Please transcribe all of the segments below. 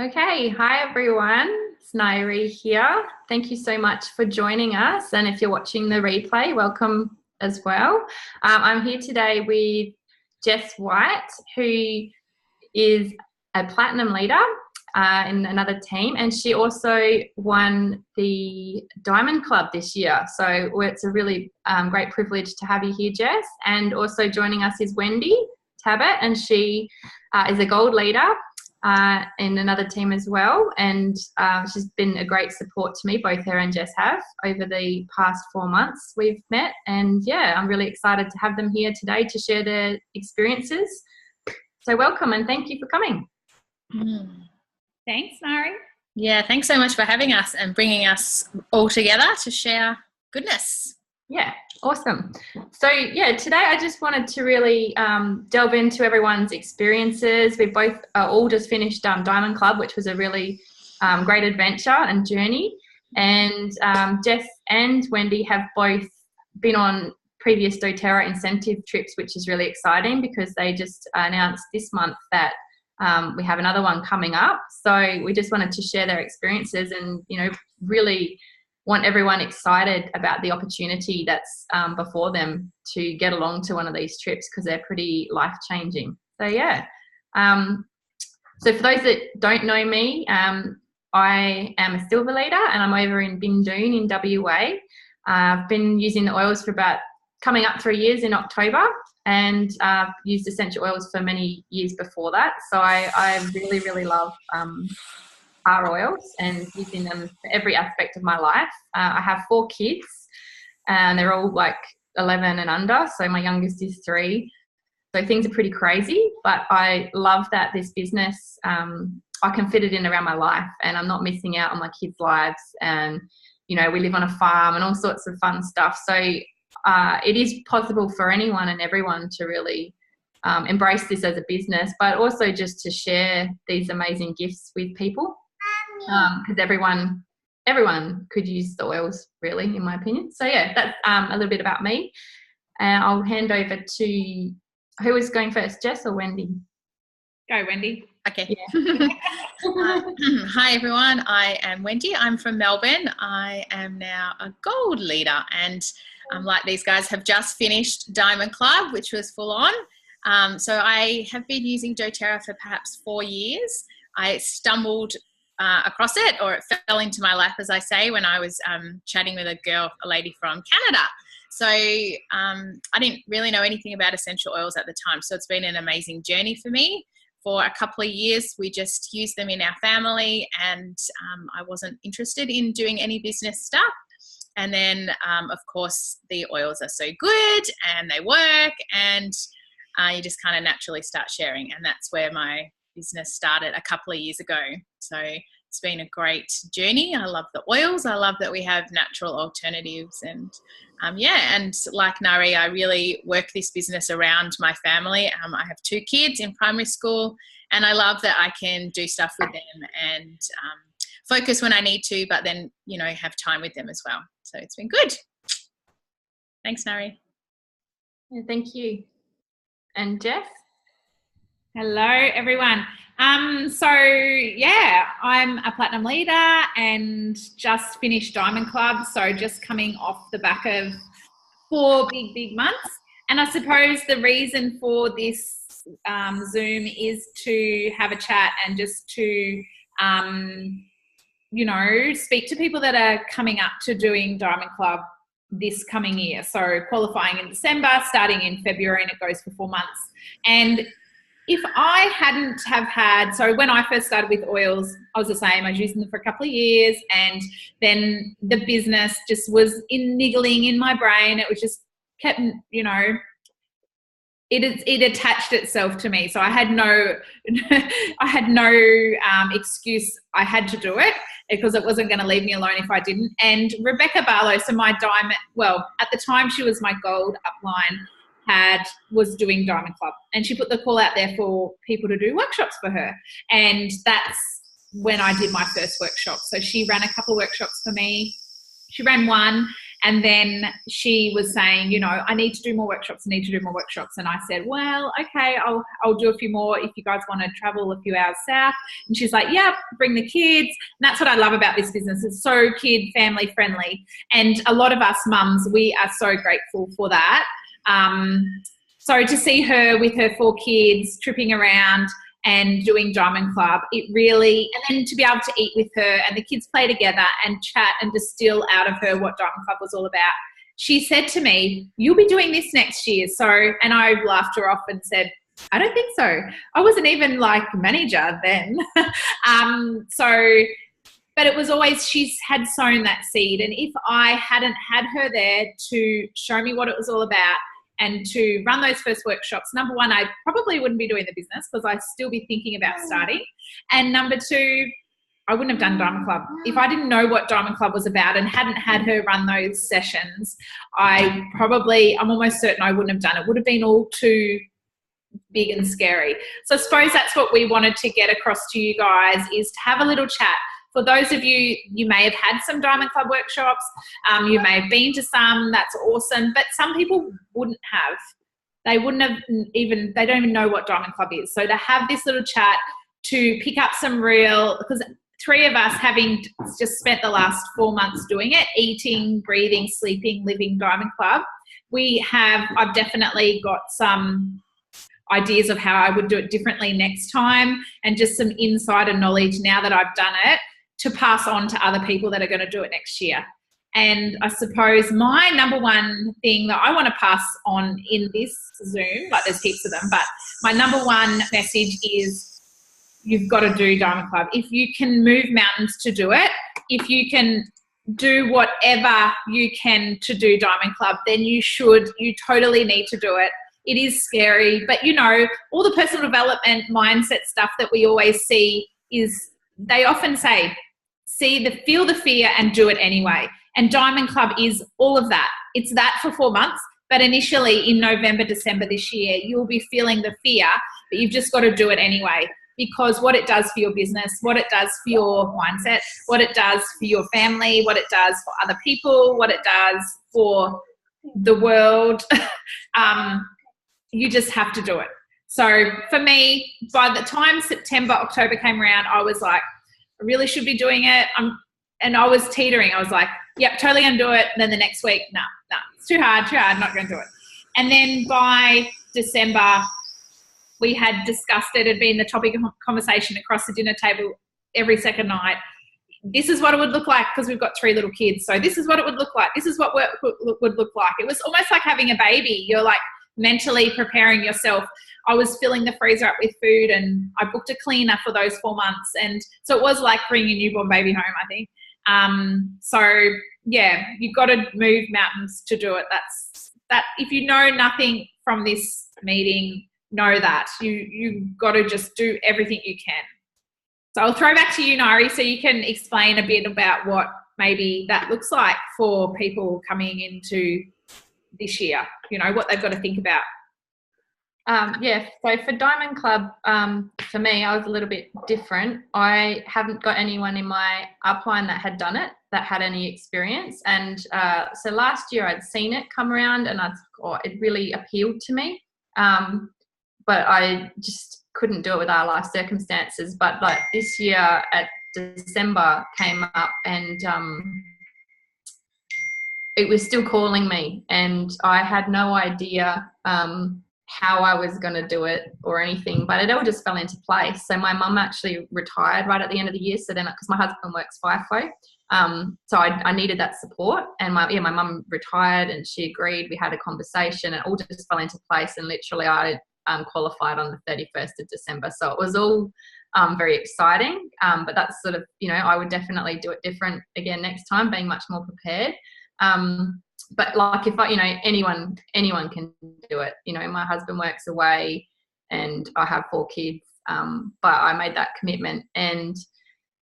Okay, hi everyone. It's Nyaree here. Thank you so much for joining us. And if you're watching the replay, welcome as well. I'm here today with Jess White, who is a platinum leader in another team, and she also won the Diamond Club this year. So it's a really great privilege to have you here, Jess. And also joining us is Wendy Tabart, and she is a gold leader in another team as well, and she's been a great support to me. Both her and Jess have over the past 4 months we've met, and yeah, I'm really excited to have them here today to share their experiences. So welcome and thank you for coming. Thanks, Nyaree. Yeah, thanks so much for having us and bringing us all together to share goodness. Yeah, awesome. So yeah, today I just wanted to really delve into everyone's experiences. We both all just finished Diamond Club, which was a really great adventure and journey. And Jess and Wendy have both been on previous doTERRA incentive trips, which is really exciting because they just announced this month that we have another one coming up. So we just wanted to share their experiences and, you know, really want everyone excited about the opportunity that's before them to get along to one of these trips because they're pretty life-changing. So yeah. So for those that don't know me, I am a silver leader and I'm over in Bindoon in WA. I've been using the oils for about coming up 3 years in October, and used essential oils for many years before that. So I really, really love our oils and using them for every aspect of my life. I have 4 kids and they're all like 11 and under. So my youngest is 3. So things are pretty crazy, but I love that this business, I can fit it in around my life and I'm not missing out on my kids' lives. And, you know, we live on a farm and all sorts of fun stuff. So it is possible for anyone and everyone to really embrace this as a business, but also just to share these amazing gifts with people. Because everyone could use the oils, really, in my opinion. So yeah, that's a little bit about me. And I'll hand over to who is going first, Jess or Wendy? Go, Wendy. Okay. Yeah. Hi everyone, I am Wendy. I'm from Melbourne. I am now a gold leader, and like these guys have just finished Diamond Club, which was full on. So I have been using doTERRA for perhaps 4 years. I stumbled across it, or it fell into my lap, as I say, when I was chatting with a lady from Canada. So I didn't really know anything about essential oils at the time. So it's been an amazing journey for me. For a couple of years, we just used them in our family, and I wasn't interested in doing any business stuff. And then, of course, the oils are so good and they work, and you just kind of naturally start sharing. And that's where my business started a couple of years ago. So it's been a great journey. I love the oils. I love that we have natural alternatives, and and like Nyaree, I really work this business around my family. I have 2 kids in primary school, and I love that I can do stuff with them and focus when I need to, but then, you know, have time with them as well. So it's been good. Thanks, Nyaree. Yeah, thank you. And Jess? Hello, everyone. So yeah, I'm a platinum leader and just finished Diamond Club. So just coming off the back of 4 big months. And I suppose the reason for this Zoom is to have a chat and just to, you know, speak to people that are coming up to doing Diamond Club this coming year. So qualifying in December, starting in February, and it goes for 4 months. And if I hadn't have had, so when I first started with oils, I was the same. I was using them for a couple of years, and then the business just was niggling in my brain. It was just kept, you know, it attached itself to me. So I had no excuse. I had to do it because it wasn't going to leave me alone if I didn't. And Rebecca Barlow, so my diamond, well, at the time she was my gold upline, was doing Diamond Club, and she put the call out there for people to do workshops for her, and that's when I did my first workshop. So she ran a couple of workshops for me. She ran one, And then she was saying, you know, I need to do more workshops, And I said, well, okay, I'll do a few more if you guys want to travel a few hours south. And she's like, yeah, bring the kids. And that's what I love about this business. It's so kid family friendly. And a lot of us mums, we are so grateful for that. So to see her with her 4 kids tripping around and doing Diamond Club, it really, and then to be able to eat with her and the kids play together and chat and distill out of her what Diamond Club was all about. She said to me, you'll be doing this next year. So, and I laughed her off and said, I don't think so. I wasn't even like manager then. But it was always, she's had sown that seed. And if I hadn't had her there to show me what it was all about, and to run those first workshops, number one, I probably wouldn't be doing the business because I'd still be thinking about starting. And number two, I wouldn't have done Diamond Club. If I didn't know what Diamond Club was about and hadn't had her run those sessions, I'm almost certain I wouldn't have done it. It would have been all too big and scary. So I suppose that's what we wanted to get across to you guys, is to have a little chat. For those of you, you may have had some Diamond Club workshops, you may have been to some, that's awesome, but some people wouldn't have. They wouldn't have even, they don't even know what Diamond Club is. So to have this little chat, to pick up some real, because 3 of us having just spent the last 4 months doing it, eating, breathing, sleeping, living Diamond Club, I've definitely got some ideas of how I would do it differently next time, and just some insider knowledge now that I've done it, to pass on to other people that are going to do it next year. And I suppose my number one thing that I want to pass on in this Zoom, like there's heaps of them, but my number one message is you've got to do Diamond Club. If you can move mountains to do it, if you can do whatever you can to do Diamond Club, then you totally need to do it. It is scary, but you know, all the personal development mindset stuff that we always see is, they often say, feel the fear and do it anyway. And Diamond Club is all of that. It's that for 4 months, but initially in November, December this year, you'll be feeling the fear, but you've just got to do it anyway, because what it does for your business, what it does for your mindset, what it does for your family, what it does for other people, what it does for the world, you just have to do it. So for me, by the time September, October came around, I was like, I really should be doing it. And I was teetering. I was like, yep, totally going to do it. And then the next week, no, it's too hard, not going to do it. And then by December, we had discussed it. It had been the topic of conversation across the dinner table every second night. This is what it would look like, because we've got 3 little kids. So this is what it would look like. This is what work would look like. It was almost like having a baby. You're like mentally preparing yourself. I was filling the freezer up with food, and I booked a cleaner for those 4 months. And so it was like bringing a newborn baby home, I think. So yeah, you've got to move mountains to do it. That if you know nothing from this meeting, know that you've got to just do everything you can. So I'll throw back to you, Nyaree, so you can explain a bit about what maybe that looks like for people coming into this year, you know, what they've got to think about. Yeah, so for Diamond Club, for me, I was a little bit different. I haven't got anyone in my upline that had done it, that had any experience. And so last year I'd seen it come around, and it really appealed to me. But I just couldn't do it with our life circumstances. But like this year at December came up, and it was still calling me, and I had no idea how I was going to do it or anything, but it all just fell into place. So my mum actually retired right at the end of the year. So then, because my husband works FIFO, so I needed that support, and my mum retired, and she agreed. We had a conversation, and it all just fell into place, and literally I qualified on the 31st of December. So it was all very exciting, but that's sort of, you know, I would definitely do it different again next time, being much more prepared. But like, if I, you know, anyone can do it. You know, my husband works away, and I have 4 kids, but I made that commitment, and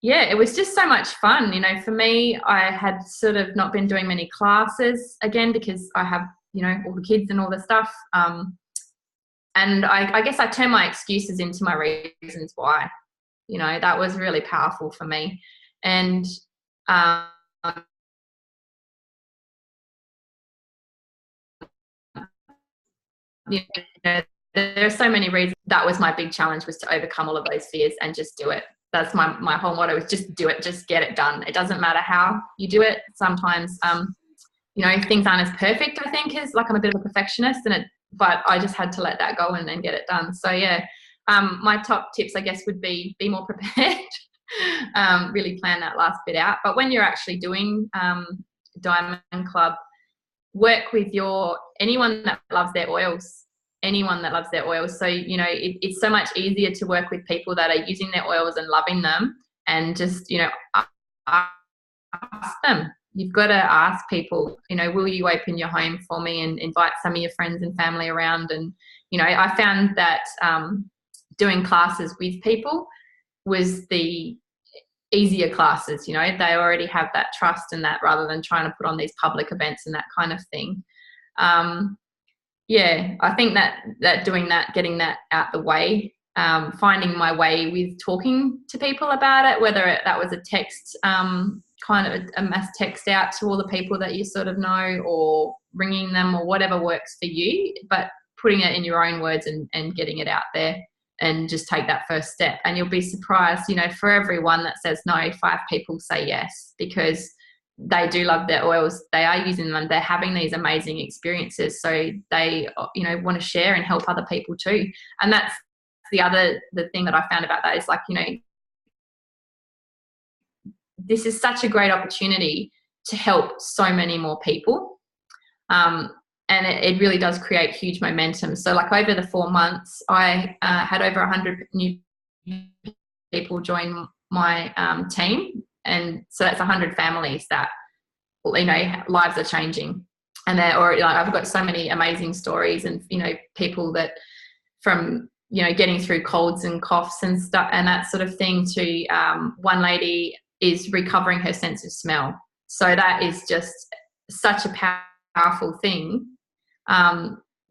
yeah, it was just so much fun. You know, for me, I had sort of not been doing many classes again, because I have, you know, all the kids and all the stuff. And I guess I turned my excuses into my reasons why. You know, that was really powerful for me. And you know, there are so many reasons. That was my big challenge, was to overcome all of those fears and just do it. That's my whole motto, is just do it, just get it done. It doesn't matter how you do it. Sometimes, you know, things aren't as perfect, I think, as like, I'm a bit of a perfectionist, but I just had to let that go and get it done. So yeah, my top tips, I guess, would be more prepared, really plan that last bit out. But when you're actually doing Diamond Club, work with anyone that loves their oils. So, you know, it's so much easier to work with people that are using their oils and loving them, and just, you know, ask them. You've got to ask people, you know, will you open your home for me, and invite some of your friends and family around. And, you know, I found that doing classes with people was the easier classes. You know, they already have that trust and that, rather than trying to put on these public events and that kind of thing. Yeah, I think that doing that, getting that out the way, finding my way with talking to people about it, whether that was a text, kind of a mass text out to all the people that you sort of know, or ringing them, or whatever works for you, but putting it in your own words and getting it out there, and just take that first step. And you'll be surprised, you know, for everyone that says no, 5 people say yes, because they do love their oils, they are using them, they're having these amazing experiences, so they, you know, want to share and help other people too. And that's the thing that I found about that, is like, you know, this is such a great opportunity to help so many more people, and it really does create huge momentum. So like, over the 4 months, I had over 100 new people join my team. And so that's 100 families that, you know, lives are changing. And they're already, like, I've got so many amazing stories, and, you know, people that, from, you know, getting through colds and coughs and stuff and that sort of thing, to one lady is recovering her sense of smell. So that is just such a powerful thing.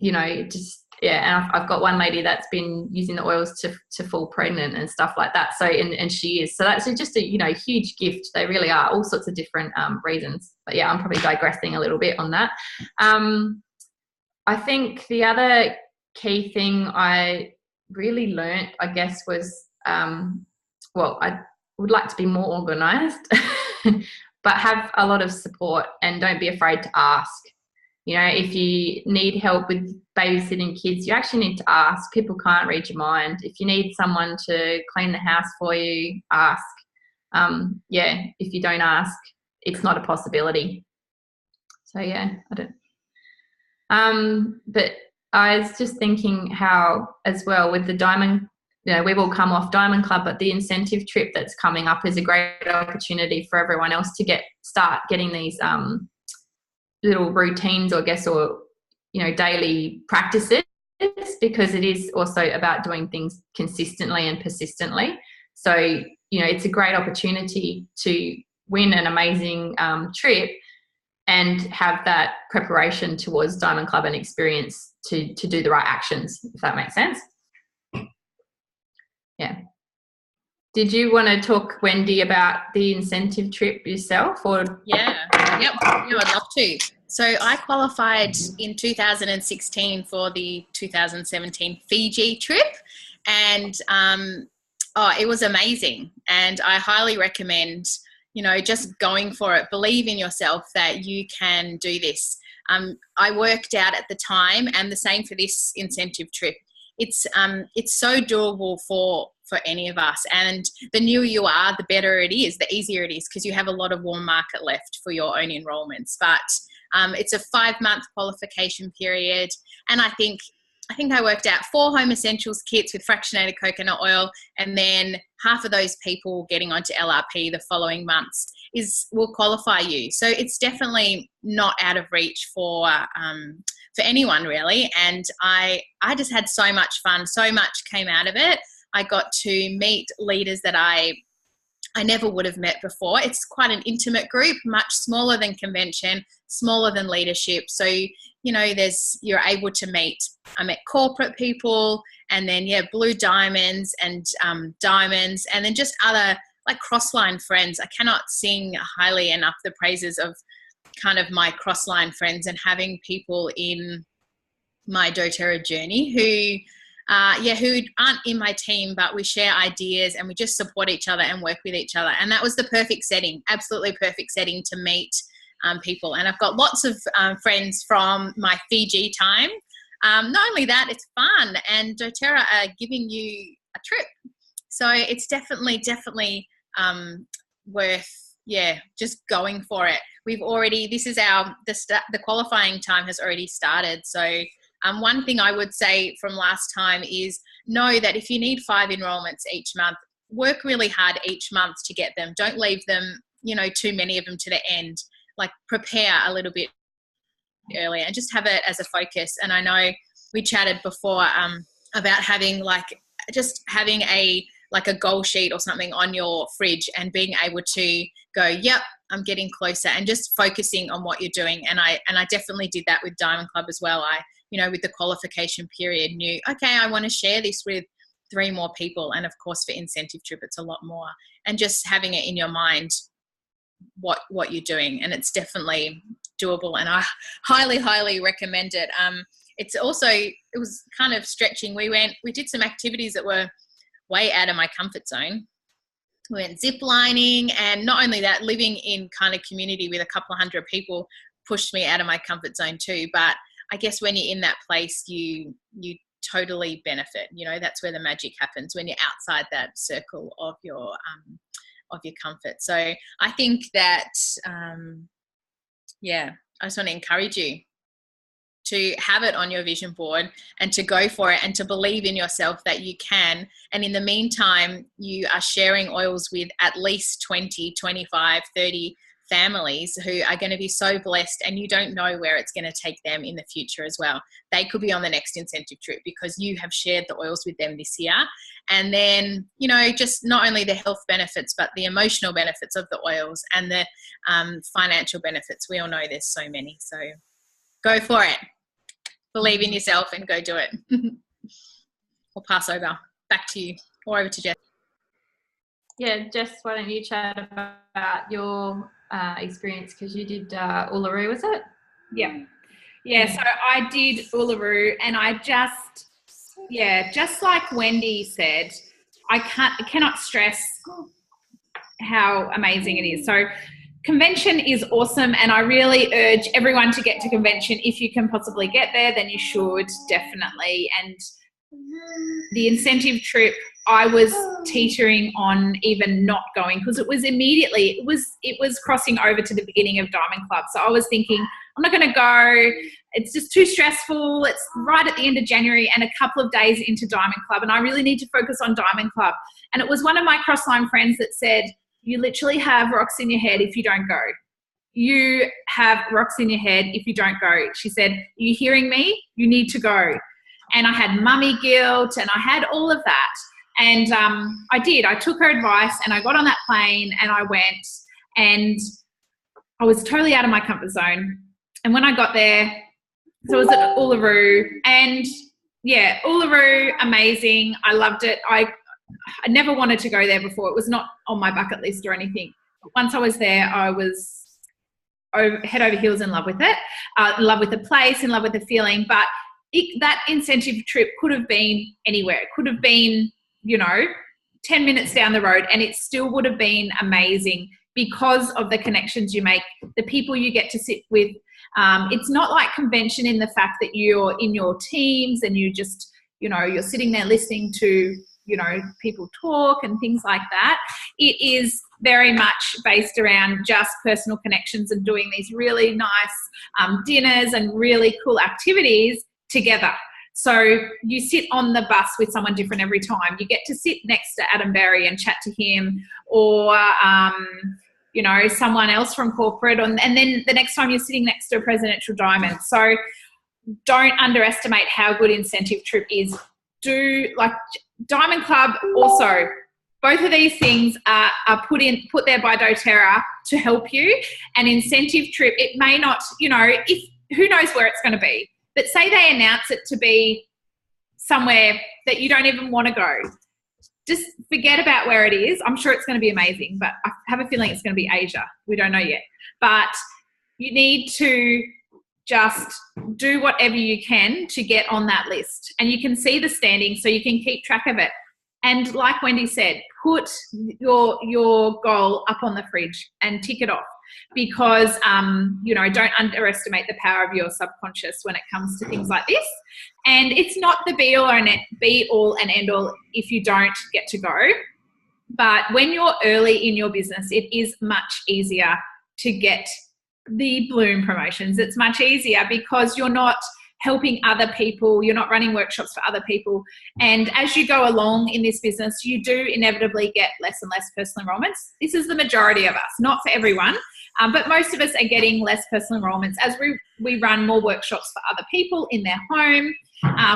You know, just, yeah. And I've got one lady that's been using the oils to fall pregnant and stuff like that. So, and she is. So that's just a, you know, huge gift. They really are, all sorts of different reasons. But yeah, I'm probably digressing a little bit on that. I think the other key thing I really learnt, I guess, was, well, I would like to be more organised, but have a lot of support, and don't be afraid to ask. You know, if you need help with babysitting kids, you actually need to ask. People can't read your mind. If you need someone to clean the house for you, ask. Yeah, if you don't ask, it's not a possibility. So yeah, but I was just thinking how, as well, with the Diamond, you know, we've all come off Diamond Club, but the incentive trip that's coming up is a great opportunity for everyone else to start getting these little routines, I guess, or, you know, daily practices, because it is also about doing things consistently and persistently. So, you know, it's a great opportunity to win an amazing trip, and have that preparation towards Diamond Club and experience to do the right actions, if that makes sense. Yeah. Did you want to talk, Wendy, about the incentive trip yourself? Or yeah, I'd love to. So I qualified in 2016 for the 2017 Fiji trip, and it was amazing. And I highly recommend, you know, just going for it. Believe in yourself that you can do this. I worked out at the time, and the same for this incentive trip. It's so doable for any of us. And the newer you are, the better it is, the easier it is, because you have a lot of warm market left for your own enrollments. But it's a 5-month qualification period. And I think I worked out 4 home essentials kits with fractionated coconut oil, and then half of those people getting onto LRP the following months will qualify you. So it's definitely not out of reach for anyone, really. And I just had so much fun. So much came out of it. I got to meet leaders that I never would have met before. It's quite an intimate group, much smaller than convention, smaller than leadership. So, you know, you're able to meet. I met corporate people, and then, blue diamonds and diamonds, and then just other, like, crossline friends. I cannot sing highly enough the praises of kind of my crossline friends, and having people in my doTERRA journey who aren't in my team, but we share ideas and we just support each other and work with each other. And that was the perfect setting, absolutely perfect setting to meet people. And I've got lots of friends from my Fiji time. Not only that, it's fun, and doTERRA are giving you a trip. So it's definitely worth, just going for it. The qualifying time has already started. So one thing I would say from last time is know that if you need 5 enrollments each month, work really hard each month to get them. Don't leave them, too many of them to the end. Like, prepare a little bit earlier and just have it as a focus. And I know we chatted before about having a goal sheet or something on your fridge and being able to go, yep, I'm getting closer, and just focusing on what you're doing. And I definitely did that with Diamond Club as well. I, with the qualification period, knew, okay, I want to share this with 3 more people. And of course for incentive trip, it's a lot more, and just having it in your mind, what you're doing. And it's definitely doable. And I highly recommend it. It was kind of stretching. We did some activities that were way out of my comfort zone. We went zip lining, and not only that, living in kind of community with a couple of hundred people pushed me out of my comfort zone too. But I guess when you're in that place, you totally benefit. That's where the magic happens, when you're outside that circle of your comfort. So I think that I just want to encourage you to have it on your vision board and to go for it and to believe in yourself that you can. And in the meantime, you are sharing oils with at least 20, 25, 30 families who are going to be so blessed, and you don't know where it's going to take them in the future as well. They could be on the next incentive trip because you have shared the oils with them this year. And then, just not only the health benefits, but the emotional benefits of the oils and the financial benefits. We all know there's so many. So go for it. Believe in yourself and go do it. I'll pass over back to you, or over to Jess. Yeah, Jess, why don't you chat about your experience, because you did Uluru, was it? Yeah, so I did Uluru, and I just like Wendy said, I cannot stress how amazing it is. So convention is awesome, and I really urge everyone to get to convention. If you can possibly get there, then you should, definitely. And the incentive trip, I was teetering on even not going, because it was crossing over to the beginning of Diamond Club. So I was thinking, I'm not going to go. It's just too stressful. It's right at the end of January and a couple of days into Diamond Club, and I really need to focus on Diamond Club. And it was one of my crossline friends that said, you literally have rocks in your head if you don't go. You have rocks in your head if you don't go. She said, are you hearing me? You need to go. And I had mummy guilt, and I had all of that. And I did. I took her advice, and I got on that plane, and I went, and I was totally out of my comfort zone. And when I got there, so I was at Uluru, and Uluru, amazing. I loved it. I never wanted to go there before. It was not on my bucket list or anything. But once I was there, I was head over heels in love with it, in love with the place, in love with the feeling. But that incentive trip could have been anywhere. It could have been, 10 minutes down the road, and it still would have been amazing because of the connections you make, the people you get to sit with. It's not like convention in the fact that you're in your teams and you just, you're sitting there listening to, people talk and things like that. It is very much based around just personal connections and doing these really nice dinners and really cool activities together. So you sit on the bus with someone different every time. You get to sit next to Adam Berry and chat to him, or someone else from corporate, and then the next time you're sitting next to a presidential diamond. So don't underestimate how good incentive trip is. Diamond Club also, both of these things are put there by doTERRA to help you. An incentive trip, it may not, who knows where it's going to be. But say they announce it to be somewhere that you don't even want to go. Just forget about where it is. I'm sure it's going to be amazing, but I have a feeling it's going to be Asia. We don't know yet. But you need to just do whatever you can to get on that list. And you can see the standing so you can keep track of it. And like Wendy said, put your goal up on the fridge and tick it off, because, you know, don't underestimate the power of your subconscious when it comes to things like this. And it's not the be all and end all if you don't get to go. But when you're early in your business, it is much easier to get the Bloom promotions. It's much easier because you're not helping other people, you're not running workshops for other people. And as you go along in this business, you do inevitably get less and less personal enrollments. This is the majority of us, not for everyone, but most of us are getting less personal enrollments as we run more workshops for other people in their home.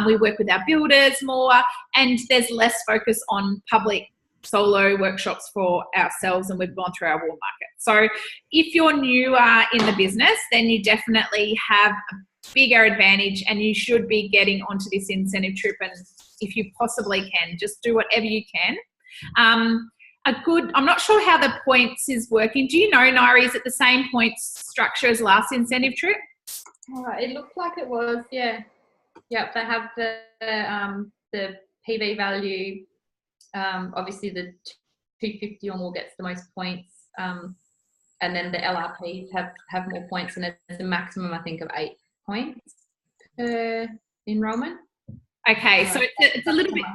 We work with our builders more, and there's less focus on public solo workshops for ourselves, and we've gone through our warm market. So if you're newer in the business, then you definitely have a bigger advantage, and you should be getting onto this incentive trip, and if you possibly can, just do whatever you can. I'm not sure how the points is working. Do you know, Nyaree, is it the same points structure as last incentive trip? It looked like it was, yeah. Yep, they have the PV value. Obviously the 250 or more gets the most points, and then the LRPs have more points, and there's a maximum, I think, of 8 points per enrollment. Okay, so it's a little bit.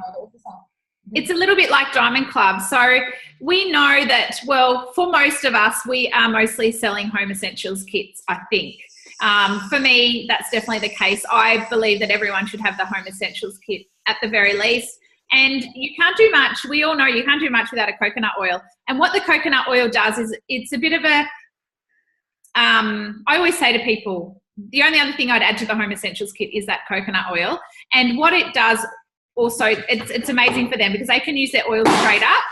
It's a little bit like Diamond Club. So we know that, well, for most of us, we are mostly selling home essentials kits, I think. For me, that's definitely the case. I believe that everyone should have the home essentials kit at the very least. And you can't do much. We all know you can't do much without a coconut oil. And what the coconut oil does is it's a bit of a, I always say to people, the only other thing I'd add to the home essentials kit is that coconut oil. And what it does also, it's amazing for them because they can use their oil straight up.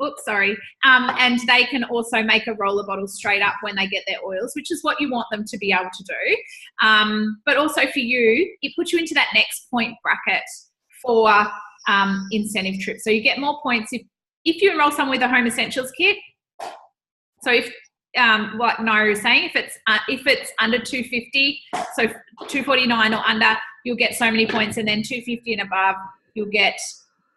Oops, sorry. And they can also make a roller bottle straight up when they get their oils, which is what you want them to be able to do. But also for you, it puts you into that next point bracket for incentive trip. So you get more points if you enroll someone with a home essentials kit. So if like Nyaree was saying, if it's under 250, so 249 or under, you'll get so many points, and then 250 and above, you'll get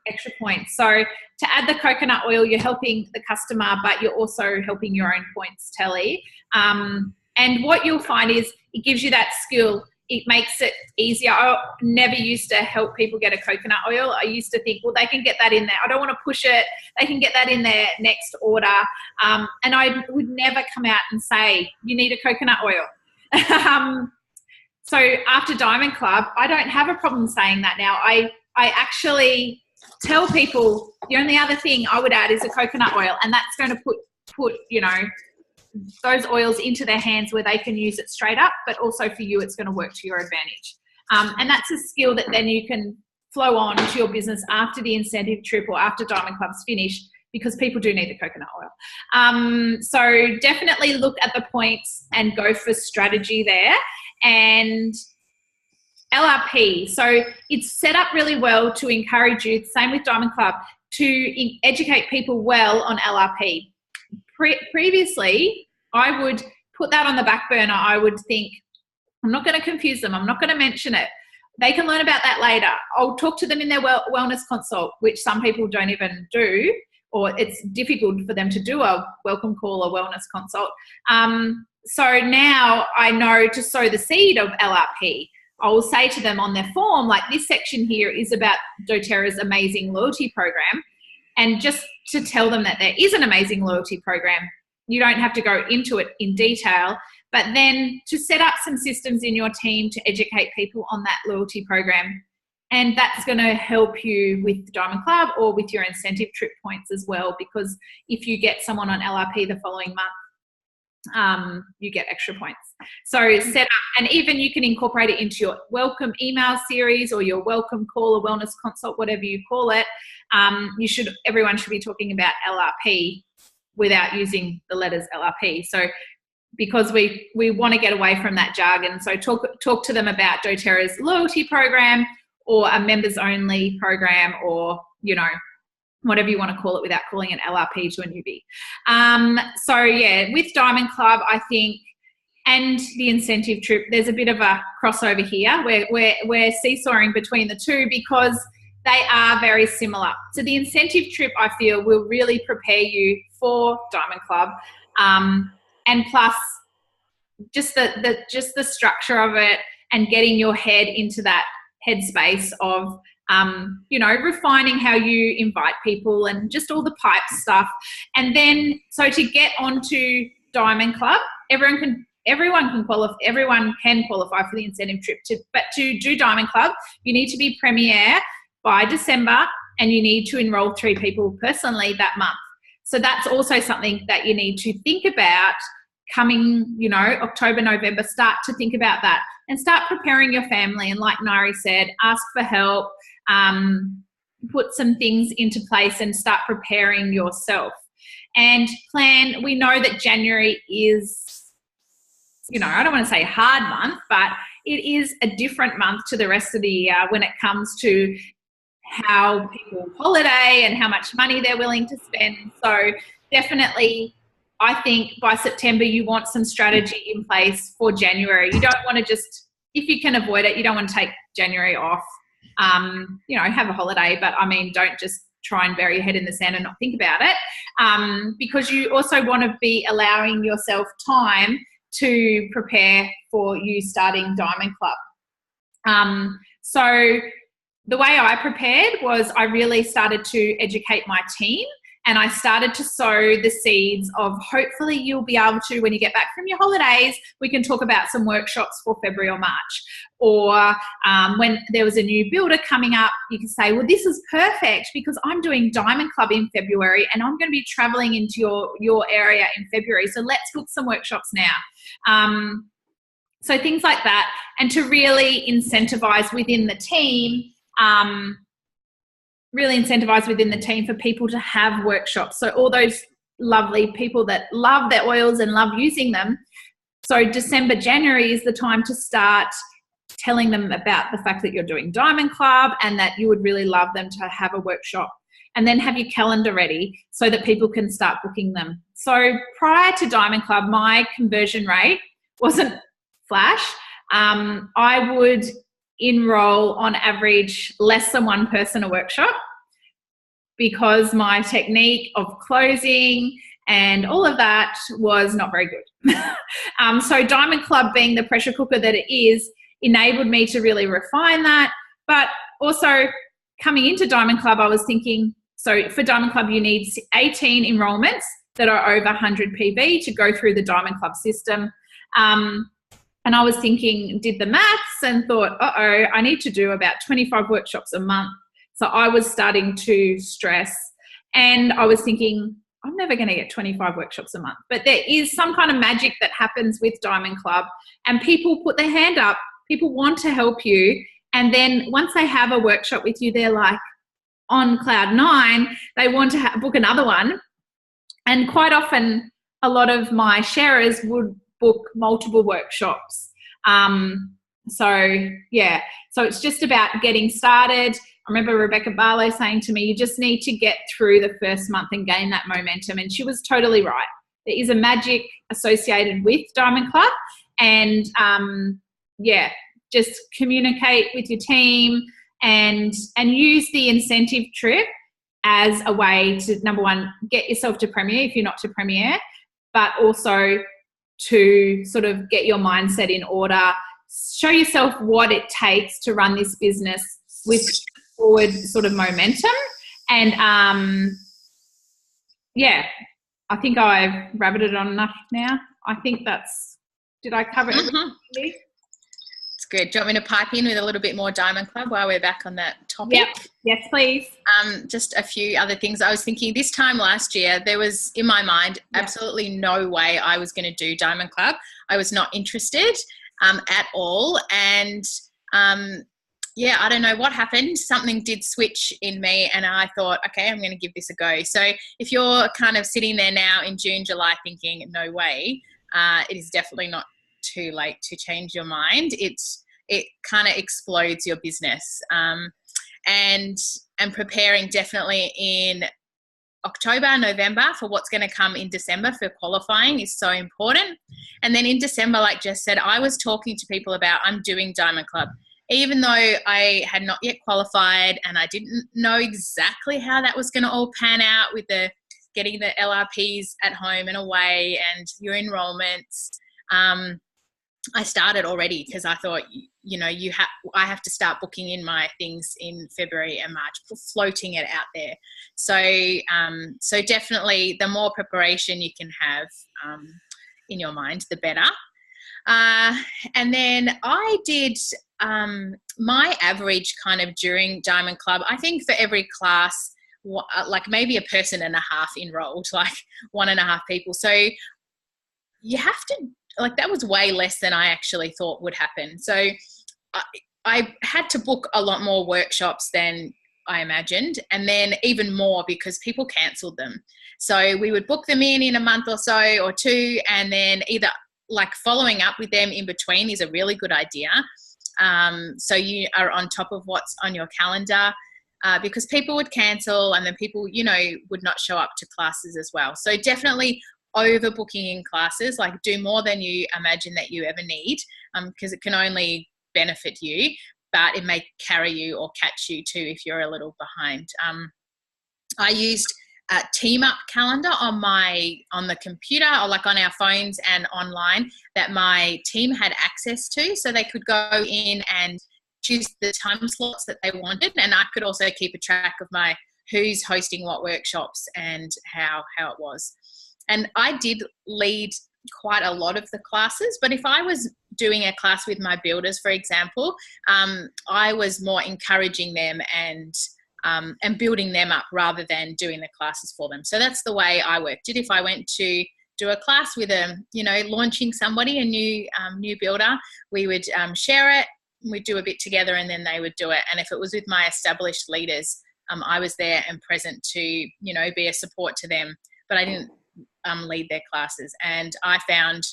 extra points. So to add the coconut oil, you're helping the customer, but you're also helping your own points tally. And what you'll find is it gives you that skill. It makes it easier. I never used to help people get a coconut oil. I used to think, well, they can get that in there. I don't want to push it. They can get that in their next order. And I would never come out and say, you need a coconut oil. So after Diamond Club, I don't have a problem saying that now. I actually tell people the only other thing I would add is a coconut oil, and that's going to put you know, those oils into their hands where they can use it straight up, but also for you, it's going to work to your advantage. And that's a skill that then you can flow on to your business after the incentive trip or after Diamond Club's finished, because people do need the coconut oil. So definitely look at the points and go for strategy there. And LRP, so it's set up really well to encourage you, same with Diamond Club, to educate people well on LRP. Previously, I would put that on the back burner. I would think, I'm not going to confuse them. I'm not going to mention it. They can learn about that later. I'll talk to them in their wellness consult, which some people don't even do, or it's difficult for them to do a welcome call or wellness consult. So now I know to sow the seed of LRP. I will say to them on their form, like, this section here is about doTERRA's amazing loyalty program. And just to tell them that there is an amazing loyalty program, you don't have to go into it in detail, but then to set up some systems in your team to educate people on that loyalty program. And that's going to help you with Diamond Club or with your incentive trip points as well, because if you get someone on LRP the following month, you get extra points. So set up, and even you can incorporate it into your welcome email series or your welcome call or wellness consult, whatever you call it. Everyone should be talking about LRP without using the letters LRP. So because we want to get away from that jargon. So talk to them about doTERRA's loyalty program or a members only program, or, you know, whatever you want to call it without calling it LRP to a newbie. So yeah, with Diamond Club, I think and the incentive trip, there's a bit of a crossover here. We're seesawing between the two because they are very similar. So the incentive trip, I feel, will really prepare you for Diamond Club, and plus just the structure of it and getting your head into that headspace of refining how you invite people and just all the pipe stuff. And then so to get onto Diamond Club, everyone can qualify for the incentive trip. But to do Diamond Club, you need to be Premier by December, and you need to enroll 3 people personally that month. So that's also something that you need to think about coming, October, November. Start to think about that and start preparing your family. And like Nyaree said, ask for help, put some things into place and start preparing yourself. And plan, we know that January is, I don't want to say a hard month, but it is a different month to the rest of the year when it comes to how people holiday and how much money they're willing to spend. So definitely, I think by September you want some strategy in place for January. You don't want to just, if you can avoid it, you don't want to take January off, have a holiday, but don't just try and bury your head in the sand and not think about it, because you also want to be allowing yourself time to prepare for you starting Diamond Club. So the way I prepared was I really started to educate my team, and I started to sow the seeds of hopefully you'll be able to, when you get back from your holidays, we can talk about some workshops for February or March. Or when there was a new builder coming up, you can say, well, this is perfect because I'm doing Diamond Club in February and I'm going to be traveling into your area in February. So let's book some workshops now. So things like that, and to really incentivize within the team, for people to have workshops. So all those lovely people that love their oils and love using them. So December, January is the time to start telling them about the fact that you're doing Diamond Club and that you would really love them to have a workshop, and then have your calendar ready so that people can start booking them. So prior to Diamond Club, my conversion rate wasn't flash. I would enroll on average less than 1 person a workshop because my technique of closing and all of that was not very good. So Diamond Club, being the pressure cooker that it is, enabled me to really refine that. But also coming into Diamond Club, I was thinking, so for Diamond Club, you need 18 enrollments that are over 100 PV to go through the Diamond Club system. And I was thinking, did the maths and thought, I need to do about 25 workshops a month. So I was starting to stress, and I was thinking, I'm never going to get 25 workshops a month. But there is some kind of magic that happens with Diamond Club, and people put their hand up. People want to help you. And then once they have a workshop with you, they're like on cloud 9. They want to book another one. And quite often, a lot of my sharers would book multiple workshops. So it's just about getting started. I remember Rebecca Barlow saying to me, you just need to get through the first month and gain that momentum. And she was totally right. There is a magic associated with Diamond Club, and just communicate with your team and use the incentive trip as a way to, number one, get yourself to Premier if you're not to Premier, but also to sort of get your mindset in order, show yourself what it takes to run this business with forward sort of momentum. And I think I've rabbited on enough now. I think did I cover everything? It's good. Do you want me to pipe in with a little bit more Diamond Club while we're back on that topic? Yep. Yes, please. Just a few other things. I was thinking this time last year, there was in my mind absolutely no way I was going to do Diamond Club. I was not interested at all. And I don't know what happened. Something did switch in me, and I thought, okay, I'm going to give this a go. So if you're kind of sitting there now in June, July thinking, no way, it is definitely not too late to change your mind. It kind of explodes your business. And preparing definitely in October, November for what's going to come in December for qualifying is so important. And then in December, like Jess said, I was talking to people about I'm doing Diamond Club, even though I had not yet qualified and I didn't know exactly how that was going to all pan out with the getting the LRPs at home and away and your enrollments. I started already because I thought, you know, I have to start booking in my things in February and March, floating it out there. So definitely the more preparation you can have in your mind, the better. And then I did my average kind of during Diamond Club, I think for every class, like maybe a person and a half enrolled, like 1.5 people. So you have to, like, that was way less than I actually thought would happen. So I had to book a lot more workshops than I imagined, and then even more because people cancelled them. So we would book them in a month or so or two, and then either like following up with them in between is a really good idea. So you are on top of what's on your calendar, because people would cancel and then people, you know, would not show up to classes as well. So definitely overbooking in classes, like do more than you imagine that you ever need, because it can only benefit you, but it may carry you or catch you too if you're a little behind. I used a team up calendar on the computer, or like on our phones and online, that my team had access to, so they could go in and choose the time slots that they wanted, and I could also keep a track of who's hosting what workshops and how it was. And I did lead quite a lot of the classes, but if I was doing a class with my builders, for example, I was more encouraging them and building them up rather than doing the classes for them. So that's the way I worked it. If I went to do a class with launching somebody, a new builder, we would share it, we'd do a bit together, and then they would do it. And if it was with my established leaders, I was there and present to, be a support to them, but I didn't lead their classes. And I found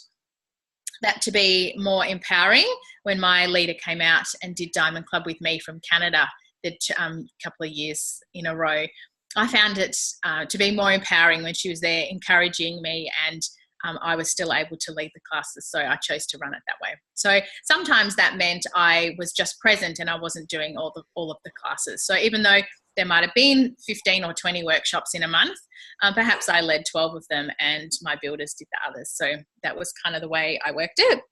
that to be more empowering when my leader came out and did Diamond Club with me from Canada the couple of years in a row. I found it to be more empowering when she was there encouraging me, and I was still able to lead the classes, so I chose to run it that way. So sometimes that meant I was just present and I wasn't doing all of the classes. So even though there might have been 15 or 20 workshops in a month, perhaps I led 12 of them and my builders did the others. So that was kind of the way I worked it.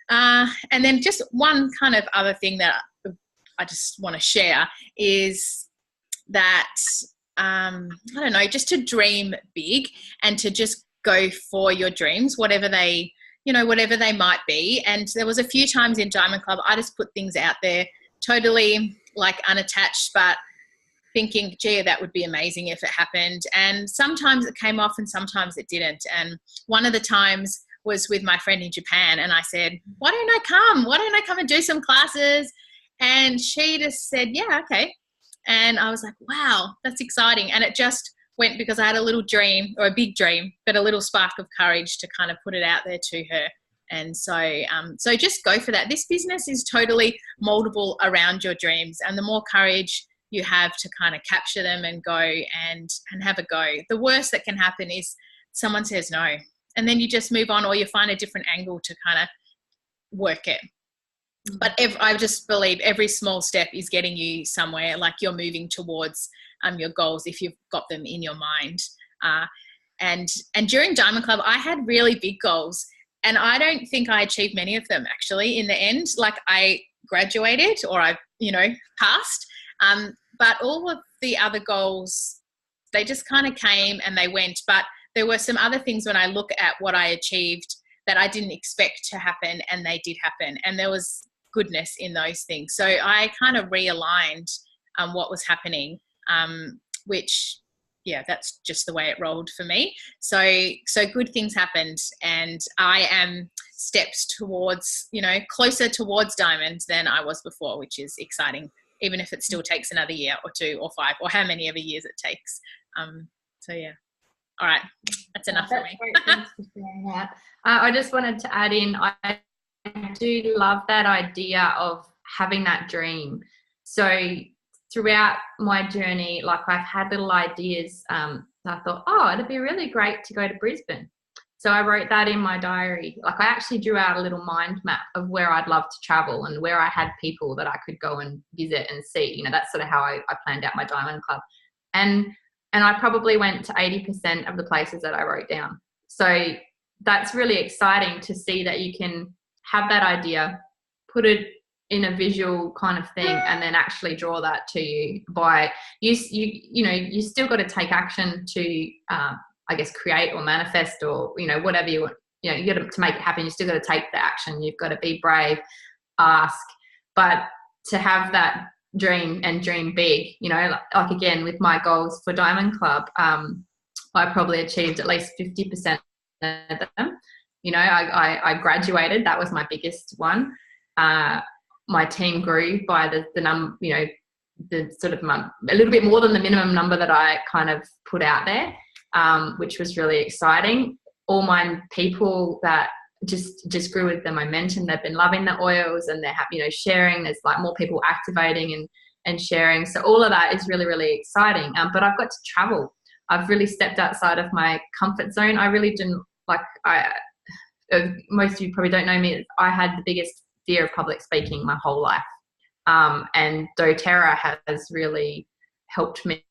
And then just one kind of other thing that I just want to share is that, I don't know, just to dream big and to just go for your dreams, whatever they might be. And there was a few times in Diamond Club, I just put things out there totally like unattached, but thinking, gee, that would be amazing if it happened. And sometimes it came off and sometimes it didn't. And one of the times was with my friend in Japan, and I said, why don't I come? Why don't I come and do some classes? And she just said, yeah, okay. And I was like, wow, that's exciting. And it just went because I had a little dream, or a big dream, but a little spark of courage to kind of put it out there to her. And so just go for that. This business is totally moldable around your dreams, and the more courage you have to kind of capture them and go and have a go. The worst that can happen is someone says no, and then you just move on, or you find a different angle to kind of work it. But I just believe every small step is getting you somewhere, like you're moving towards your goals if you've got them in your mind. And during Diamond Club, I had really big goals, and I don't think I achieved many of them actually in the end. Like I graduated, or I passed, but all of the other goals, they just kind of came and they went. But there were some other things when I look at what I achieved that I didn't expect to happen, and they did happen, and there was goodness in those things. So I kind of realigned what was happening, which, yeah, that's just the way it rolled for me. So good things happened, and I am steps towards, closer towards diamonds than I was before, which is exciting, even if it still takes another year or 2 or 5 or how many ever years it takes. So yeah. All right, that's enough for me. Great. Thanks for sharing that. I just wanted to add in, I do love that idea of having that dream. So throughout my journey, like I've had little ideas So I thought, oh, it'd be really great to go to Brisbane. So I wrote that in my diary. Like, I actually drew out a little mind map of where I'd love to travel and where I had people that I could go and visit and see. You know, that's sort of how I planned out my Diamond Club. And I probably went to 80% of the places that I wrote down. So that's really exciting to see that you can have that idea, put it in a visual kind of thing, and then actually draw that to you by you know, you still got to take action to I guess create or manifest, or, you know, whatever you want, you know, you got to make it happen. You still got to take the action. You've got to be brave, ask, but to have that dream and dream big, you know, like again, with my goals for Diamond Club, I probably achieved at least 50% of them. You know, I graduated. That was my biggest one. My team grew by the number, you know, the sort of a little bit more than the minimum number that I kind of put out there. Which was really exciting. All my people that just grew with the momentum. They've been loving the oils, and they're happy, you know, sharing. There's like more people activating and sharing. So all of that is really, really exciting. But I've got to travel. I've really stepped outside of my comfort zone. I really didn't most of you probably don't know me. I had the biggest fear of public speaking my whole life. And doTERRA has really helped me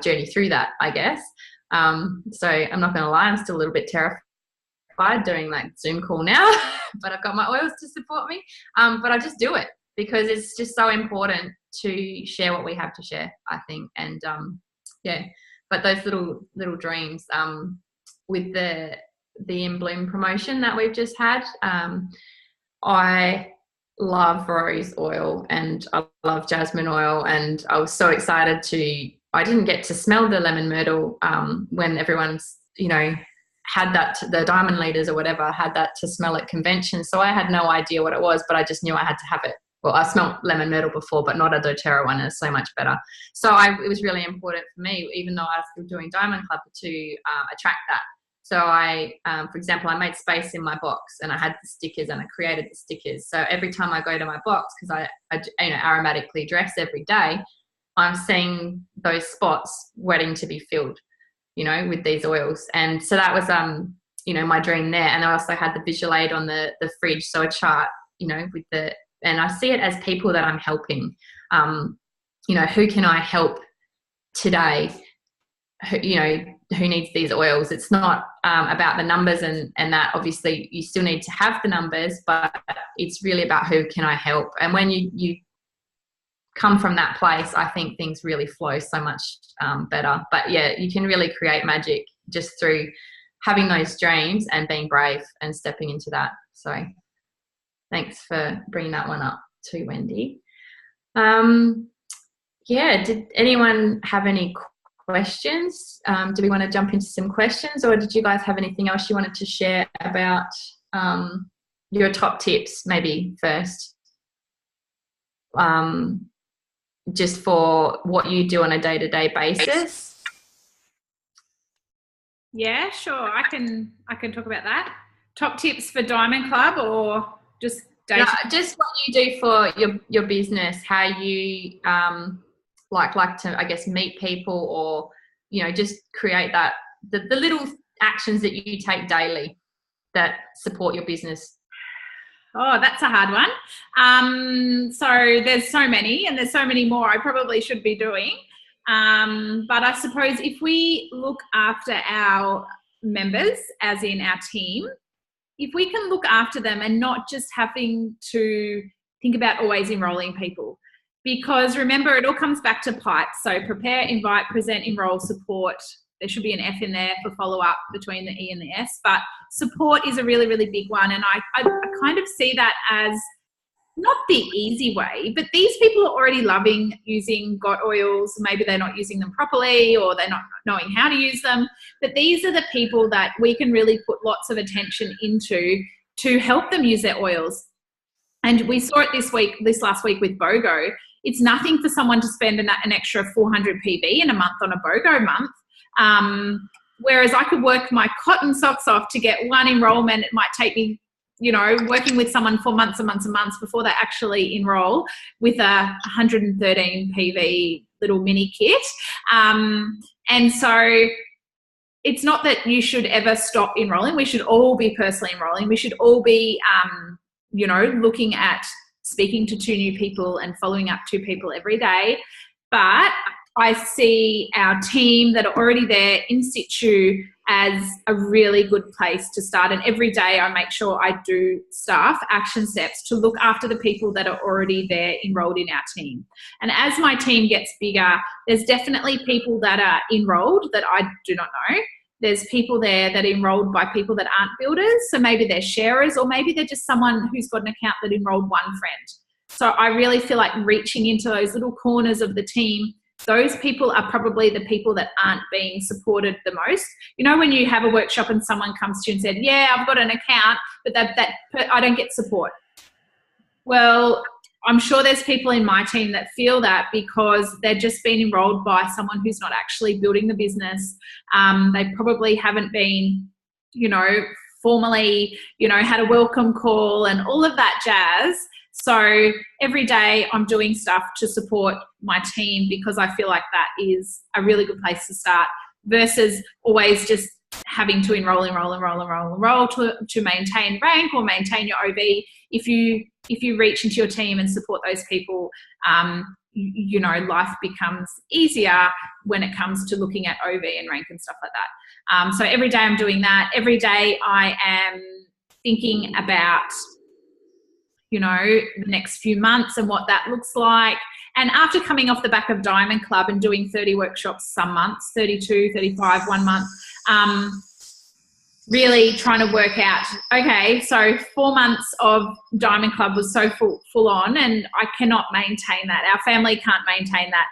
journey through that, I guess. So I'm not going to lie, I'm still a little bit terrified doing like Zoom call now, but I've got my oils to support me. But I just do it because it's just so important to share what we have to share, I think. And yeah, but those little dreams, with the In Bloom promotion that we've just had, I love rose oil and I love jasmine oil, and I was so excited I didn't get to smell the lemon myrtle when everyone's, you know, had that, the diamond leaders or whatever had that to smell at convention. So I had no idea what it was, but I just knew I had to have it. Well, I smelled lemon myrtle before, but not a doTERRA one. It's so much better. So it was really important for me, even though I was still doing Diamond Club, to attract that. So for example, I made space in my box, and I had the stickers, and I created the stickers. So every time I go to my box, because I you know, aromatically dress every day, I'm seeing those spots waiting to be filled, you know, with these oils. And so that was, you know, my dream there. And I also had the visual aid on the fridge. So a chart, you know, and I see it as people that I'm helping. You know, who can I help today? You know, who needs these oils? It's not about the numbers and that. Obviously you still need to have the numbers, but it's really about who can I help. And when you come from that place, I think things really flow so much better. But yeah, you can really create magic just through having those dreams and being brave and stepping into that. So thanks for bringing that one up too, Wendy. Yeah, did anyone have any questions? Do we want to jump into some questions, or did you guys have anything else you wanted to share about your top tips maybe first? Just for what you do on a day-to-day basis? Yeah, sure. I can talk about that. Top tips for Diamond Club, or just just what you do for your business, how you like to, I guess, meet people, or, you know, just create that the little actions that you take daily that support your business. Oh, that's a hard one. So there's so many, and there's so many more I probably should be doing. But I suppose if we look after our members, as in our team, if we can look after them and not just having to think about always enrolling people, because remember, it all comes back to PIPE. So prepare, invite, present, enroll, support. There should be an F in there for follow-up between the E and the S, but support is a really, really big one. And I kind of see that as not the easy way, but these people are already loving using GOT oils. Maybe they're not using them properly, or they're not knowing how to use them. But these are the people that we can really put lots of attention into to help them use their oils. And we saw it this last week with BOGO. It's nothing for someone to spend an extra 400 PV in a month on a BOGO month. Whereas I could work my cotton socks off to get one enrollment. It might take me you know, working with someone for months and months and months before they actually enroll with a 113 PV little mini kit. And so it's not that you should ever stop enrolling. We should all be personally enrolling. We should all be, you know, looking at speaking to 2 new people and following up 2 people every day. But I see our team that are already there in situ as a really good place to start. And every day I make sure I do staff action steps to look after the people that are already there enrolled in our team. And as my team gets bigger, there's definitely people that are enrolled that I do not know. There's people there that are enrolled by people that aren't builders. So maybe they're sharers, or maybe they're just someone who's got an account that enrolled one friend. So I really feel like reaching into those little corners of the team, those people are probably the people that aren't being supported the most. You know, when you have a workshop and someone comes to you and said, yeah, I've got an account, but I don't get support. Well, I'm sure there's people in my team that feel that because they've just been enrolled by someone who's not actually building the business. They probably haven't been, you know, formally, you know, had a welcome call and all of that jazz. So every day I'm doing stuff to support my team because I feel like that is a really good place to start versus always just having to enroll to maintain rank or maintain your OB. If you reach into your team and support those people, you know, life becomes easier when it comes to looking at OB and rank and stuff like that. So every day I'm doing that. Every day I am thinking about, you know, the next few months and what that looks like. And after coming off the back of Diamond Club and doing 30 workshops some months, 32, 35, 1 month, really trying to work out, okay, so 4 months of Diamond Club was so full on and I cannot maintain that. Our family can't maintain that,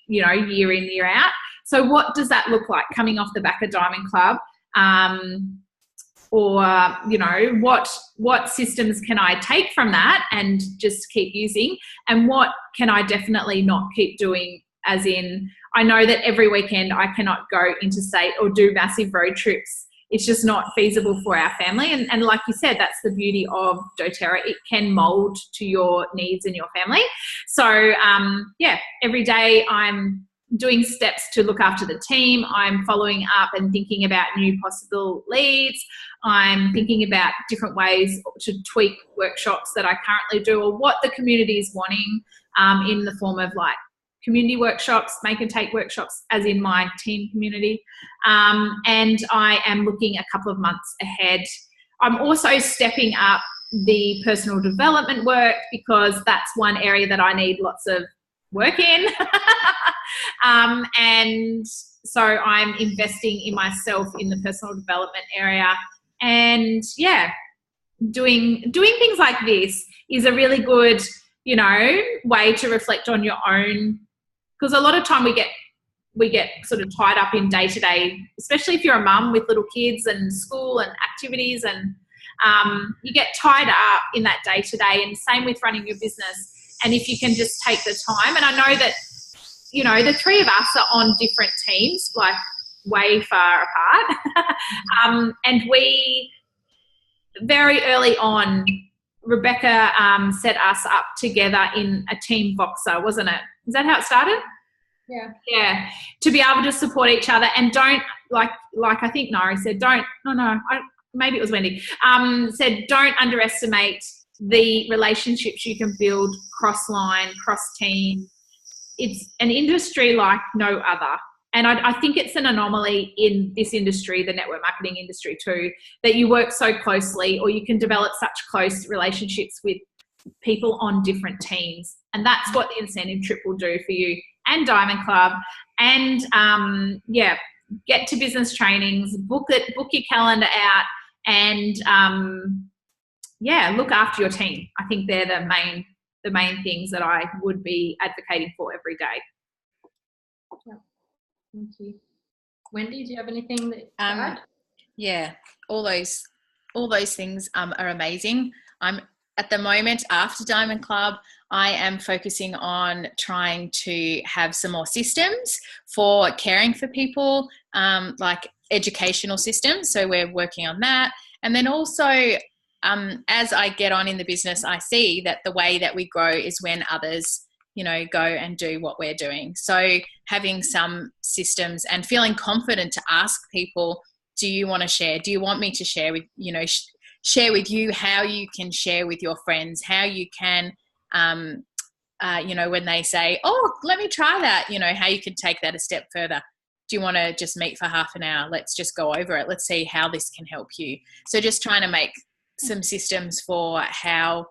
you know, year in, year out. So what does that look like coming off the back of Diamond Club? Or, you know, what systems can I take from that and just keep using, and what can I definitely not keep doing, as in I know that every weekend I cannot go interstate or do massive road trips. It's just not feasible for our family. And like you said, that's the beauty of doTERRA. It can mold to your needs and your family. So, yeah, every day I'm doing steps to look after the team. I'm following up and thinking about new possible leads. I'm thinking about different ways to tweak workshops that I currently do, or what the community is wanting in the form of like community workshops, make and take workshops, as in my team community. And I am looking a couple of months ahead. I'm also stepping up the personal development work because that's one area that I need lots of work in. And so I'm investing in myself in the personal development area. And yeah, doing things like this is a really good, you know, way to reflect on your own, because a lot of time we get sort of tied up in day-to-day, especially if you're a mum with little kids and school and activities, and you get tied up in that day-to-day, and same with running your business. And if you can just take the time, and I know that, you know, the 3 of us are on different teams, like way far apart. And we, very early on, Rebecca set us up together in a team Voxer, wasn't it? Is that how it started? Yeah. Yeah. To be able to support each other, and don't, like I think Nyaree said, maybe it was Wendy, said don't underestimate the relationships you can build cross-line, cross-team. It's an industry like no other. And I think it's an anomaly in this industry, the network marketing industry too, that you work so closely, or you can develop such close relationships with people on different teams. And that's what the incentive trip will do for you and Diamond Club. And yeah, get to business trainings, book your calendar out, and yeah, look after your team. I think they're the main things that I would be advocating for every day. Yeah. Thank you. Wendy, do you have anything that to add? Yeah, all those things are amazing. I'm at the moment, after Diamond Club, I am focusing on trying to have some more systems for caring for people, like educational systems. So we're working on that. And then also as I get on in the business, I see that the way that we grow is when others, you know, go and do what we're doing. So having some systems and feeling confident to ask people, do you want to share? Do you want me to share with, you know, share with you how you can share with your friends, how you can, you know, when they say, oh, let me try that, you know, how you can take that a step further. Do you want to just meet for half an hour? Let's just go over it. Let's see how this can help you. So just trying to make some systems for how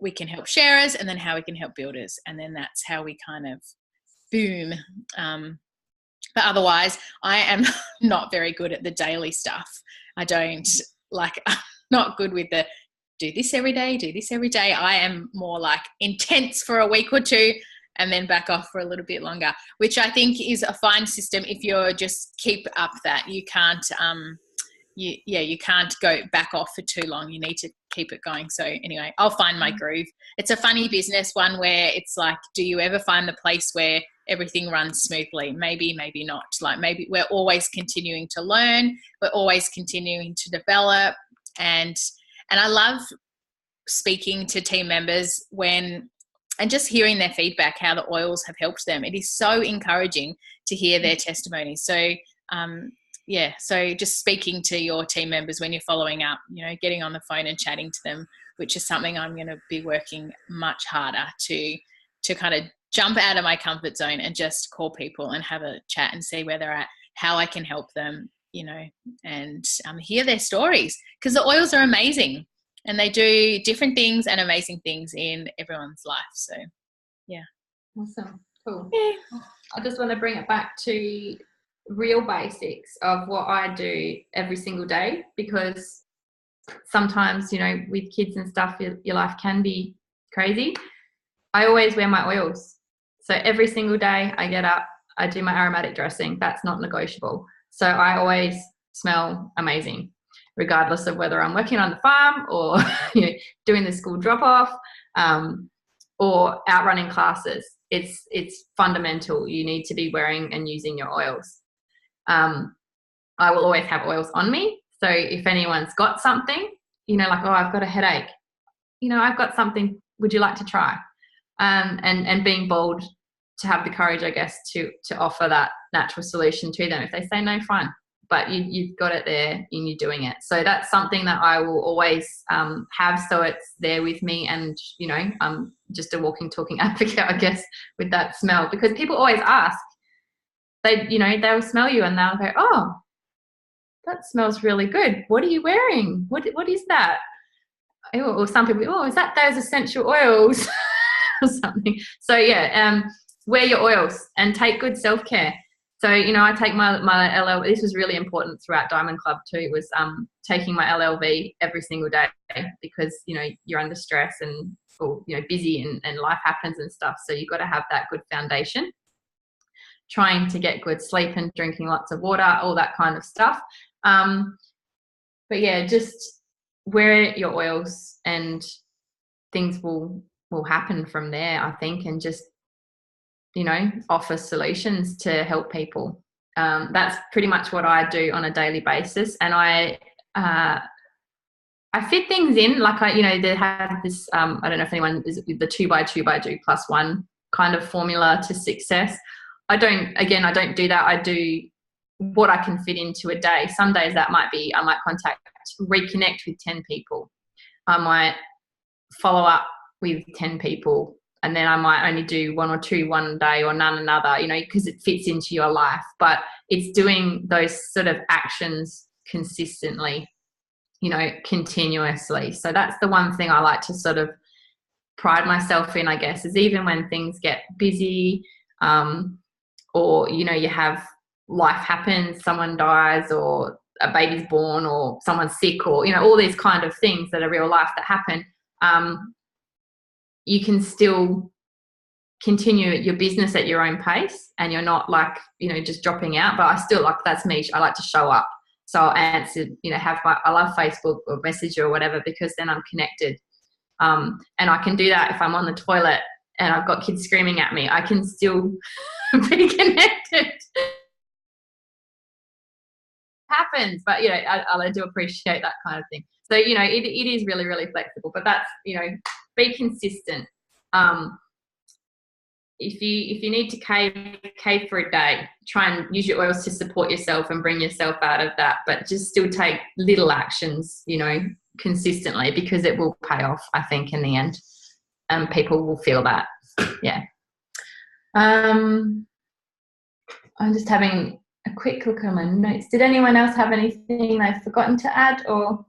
we can help sharers and then how we can help builders. And then that's how we kind of boom. But otherwise, I am not very good at the daily stuff. I don't like, I'm not good with the do this every day, do this every day. I am more like intense for a week or two and then back off for a little bit longer, which I think is a fine system if you're just keep up that. You can't, you can't go back off for too long. You need to keep it going. So anyway, I'll find my groove. It's a funny business one where it's like, do you ever find the place where everything runs smoothly? Maybe, maybe not. Like maybe we're always continuing to learn. We're always continuing to develop. And I love speaking to team members and just hearing their feedback, how the oils have helped them. It is so encouraging to hear their testimonies. So, yeah, so just speaking to your team members when you're following up, you know, getting on the phone and chatting to them, which is something I'm going to be working much harder to kind of jump out of my comfort zone and just call people and have a chat and see where they're at, how I can help them, you know, and hear their stories, because the oils are amazing and they do different things and amazing things in everyone's life. So, yeah. Awesome. Cool. Yeah. I just want to bring it back to real basics of what I do every single day, because sometimes, you know, with kids and stuff, your life can be crazy. I always wear my oils. So every single day I get up, I do my aromatic dressing. That's not negotiable. So I always smell amazing, regardless of whether I'm working on the farm or you know, doing the school drop-off or out running classes. It's fundamental. You need to be wearing and using your oils. I will always have oils on me. So if anyone's got something, you know, like, oh, I've got a headache, you know, I've got something, would you like to try? And being bold to have the courage, I guess, to offer that natural solution to them. If they say no, fine, but you've got it there and you're doing it. So that's something that I will always have, so it's there with me. And, you know, I'm just a walking, talking advocate, I guess, with that smell, because people always ask. They'll smell you and they'll go, oh, that smells really good. What are you wearing? What is that? Or some people, oh, is that those essential oils or something? So yeah, wear your oils and take good self-care. So, you know, I take my LLV. This was really important throughout Diamond Club too, was taking my LLV every single day, because, you know, you're under stress and, or, you know, busy and life happens and stuff. So you've got to have that good foundation. Trying to get good sleep and drinking lots of water, all that kind of stuff. But yeah, just wear your oils and things will happen from there, I think, and just, you know, offer solutions to help people. That's pretty much what I do on a daily basis. And I fit things in, like they have this, I don't know if anyone is the 2x2x2 plus 1 kind of formula to success. I don't do that. I do what I can fit into a day. Some days that might be, I might reconnect with 10 people. I might follow up with 10 people, and then I might only do 1 or 2 one day or none another, you know, because it fits into your life. But it's doing those sort of actions consistently, you know, continuously. So that's the one thing I like to sort of pride myself in, I guess, is even when things get busy, or, you know, you have life happens, someone dies or a baby's born or someone's sick, or, you know, all these kind of things that are real life that happen, you can still continue your business at your own pace, and you're not like, you know, just dropping out. But I still, like, that's me. I like to show up. So I'll answer, you know, I love Facebook or Messenger or whatever, because then I'm connected. And I can do that if I'm on the toilet and I've got kids screaming at me. I can still be connected. happens. But, I do appreciate that kind of thing. So, it is really, really flexible, but that's, be consistent. If you need to cave for a day, try and use your oils to support yourself and bring yourself out of that, but just still take little actions, consistently, because it will pay off, I think, in the end. People will feel that. Yeah. I'm just having a quick look at my notes. Did anyone else have anything they've forgotten to add, or?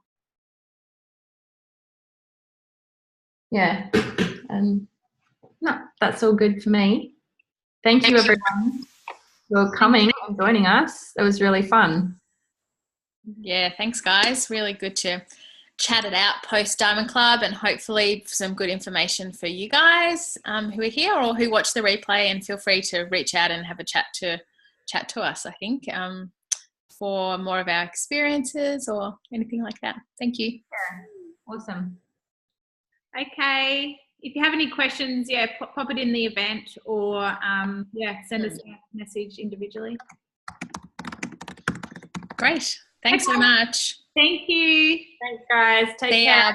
Yeah. No, that's all good for me. Thank you, everyone, for coming and joining us. It was really fun. Yeah, thanks, guys. Really good to chat it out post Diamond Club, and hopefully some good information for you guys who are here or who watch the replay, and feel free to reach out and have a chat to us, I think, for more of our experiences or anything like that. Thank you. Yeah, awesome. Okay. If you have any questions, pop it in the event, or send us a message individually. Great. Thanks so much. Thank you. Thanks, guys. Take care.